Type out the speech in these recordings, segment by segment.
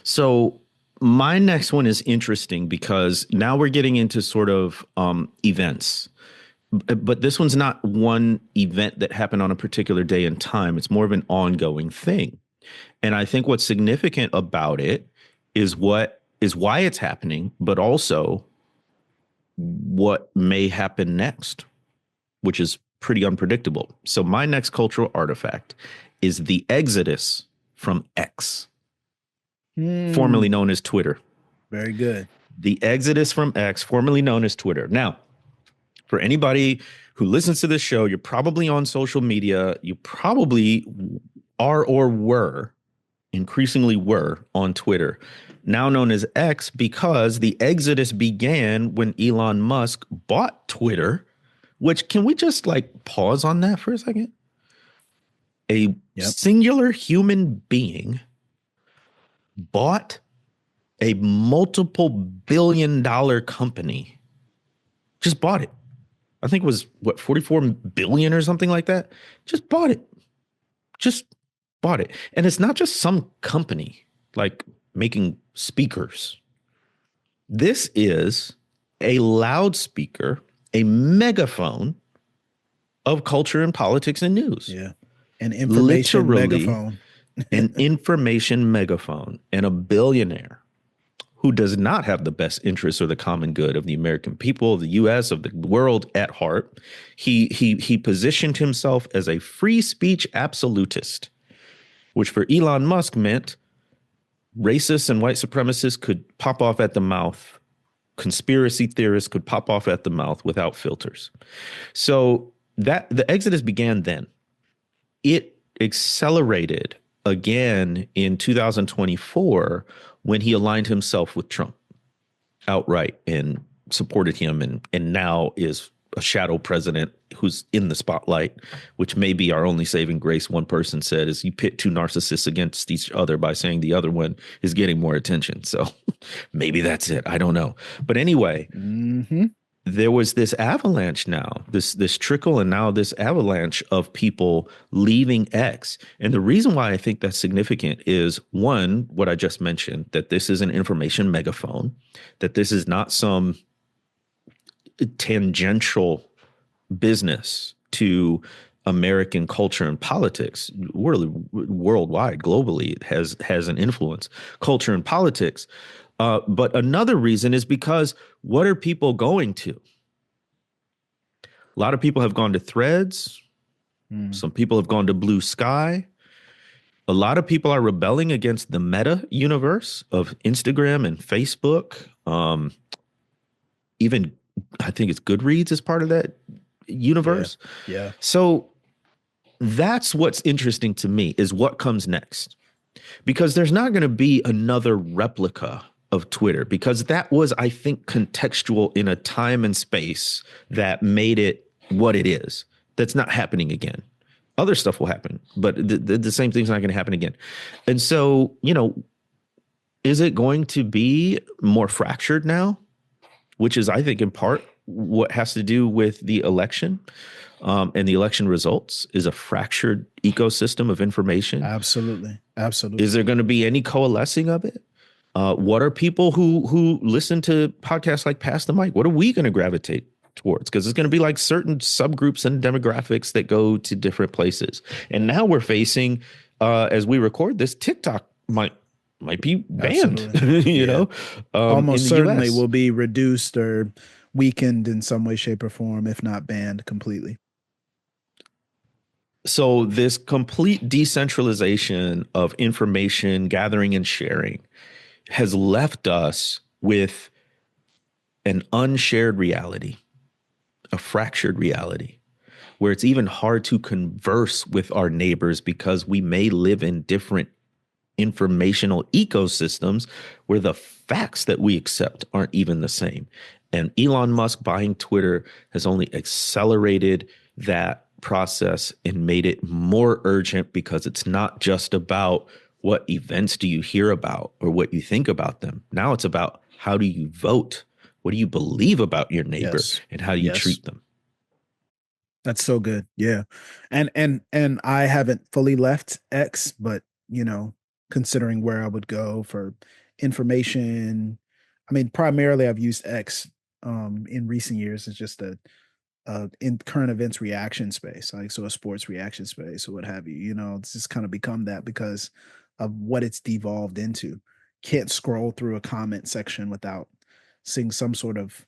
So my next one is interesting because now we're getting into sort of events. But this one's not one event that happened on a particular day and time. It's more of an ongoing thing. And I think what's significant about it is why it's happening, but also what may happen next, which is pretty unpredictable. So my next cultural artifact is the exodus from X, formerly known as Twitter. Very good. The exodus from X, formerly known as Twitter. Now, for anybody who listens to this show, you're probably on social media. You probably are or were, increasingly were on Twitter, now known as X, because the exodus began when Elon Musk bought Twitter, which can we just like pause on that for a second? A singular human being bought a multiple billion-dollar company, just bought it. I think it was what, 44 billion or something like that. Just bought it. Just bought it. And it's not just some company like making speakers. This is a loudspeaker, a megaphone of culture and politics and news. Yeah. An information megaphone. An information megaphone, and a billionaire who does not have the best interests or the common good of the American people, of the US, of the world at heart. He positioned himself as a free speech absolutist, which for Elon Musk meant racists and white supremacists could pop off at the mouth. Conspiracy theorists could pop off at the mouth without filters. So that the exodus began then. It accelerated again in 2024 when he aligned himself with Trump outright and supported him, and now is a shadow president who's in the spotlight, which may be our only saving grace. One person said is you pit two narcissists against each other by saying the other one is getting more attention. So maybe that's it. I don't know. But anyway, there was this avalanche now, this trickle, and now this avalanche of people leaving X. And the reason why I think that's significant is, one, what I just mentioned, that this is an information megaphone, that this is not some tangential business to American culture and politics. Worldwide, globally, it has an influence, culture and politics. But another reason is because what are people going to? A lot of people have gone to Threads. Some people have gone to Blue Sky. A lot of people are rebelling against the meta universe of Instagram and Facebook. Even I think it's Goodreads is part of that universe. Yeah. So that's what's interesting to me, is what comes next. Because there's not going to be another replica of Twitter, because that was, I think, contextual in a time and space that made it what it is. That's not happening again. Other stuff will happen, but the same thing's not going to happen again. And so, is it going to be more fractured now? Which is, I think, in part what has to do with the election, and the election results is a fractured ecosystem of information. Absolutely. Is there going to be any coalescing of it? What are people who listen to podcasts like Pass the Mic? What are we going to gravitate towards? Because it's going to be like certain subgroups and demographics that go to different places. And now we're facing, as we record this, TikTok might be banned. you know, almost certainly will be reduced or weakened in some way, shape, or form, if not banned completely. So this complete decentralization of information gathering and sharing has left us with an unshared reality, a fractured reality, where it's even hard to converse with our neighbors because we may live in different informational ecosystems where the facts that we accept aren't even the same. And Elon Musk buying Twitter has only accelerated that process and made it more urgent, because it's not just about what events do you hear about or what you think about them. Now it's about, how do you vote? What do you believe about your neighbor, and how do you treat them? That's so good. Yeah. And I haven't fully left X, but considering where I would go for information. I mean, primarily I've used X in recent years as just a in current events reaction space, like so a sports reaction space or what have you. You know, it's just kind of become that because of what it's devolved into. Can't scroll through a comment section without seeing some sort of,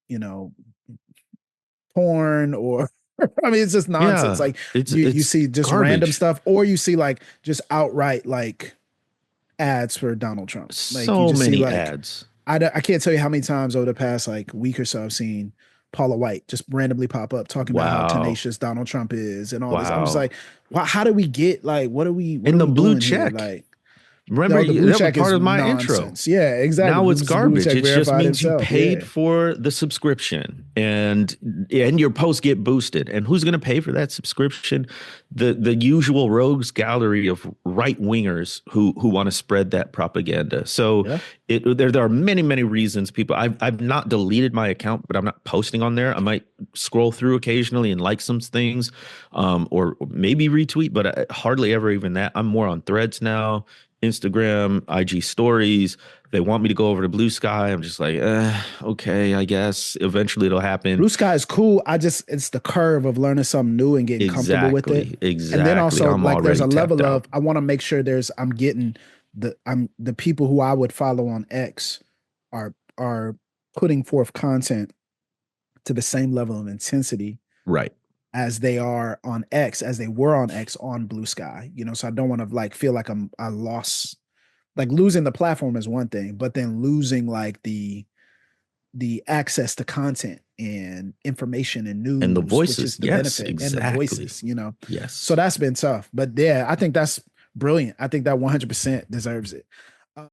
you know, porn or I mean it's just nonsense. Yeah, Like you it's see just random garbage. stuff, or you see like just outright like ads for Donald Trump. Like you So just see many like ads. I can't tell you how many times over the past like week or so I've seen Paula White just randomly pop up talking about how Wow. tenacious Donald Trump is and all this. I'm just Wow. like, wow, how do we get like what are And the we blue doing here? check. Like, Remember, no, the blue that was check part is of my intro. nonsense. Yeah, exactly. Now it's Blue garbage. check It just verified means you himself. paid Yeah. for the subscription, and your posts get boosted. And who's going to pay for that subscription? The usual rogues gallery of right wingers who want to spread that propaganda. So Yeah. there are many reasons people. I've not deleted my account, but I'm not posting on there. I might scroll through occasionally and like some things, or maybe retweet, but hardly ever even that. I'm more on Threads now, Instagram, IG stories. They want me to go over to Blue Sky. I'm just like, okay, I guess eventually it'll happen. Blue Sky is cool. I just it's the curve of learning something new and getting comfortable with it. And then Exactly. also I'm like there's already a tapped level out. of I want to make sure there's I'm getting the people who I would follow on X are putting forth content to the same level of intensity Right. as they are on X, as they were on X on Blue Sky. You know, so I don't want to like feel like I lost like losing the platform is one thing, but then losing like the access to content and information and And the news, which voices. is the Yes, benefit and the exactly. voices, you know. So Yes. that's been tough. But yeah, I think that's brilliant. I think that 100% deserves it.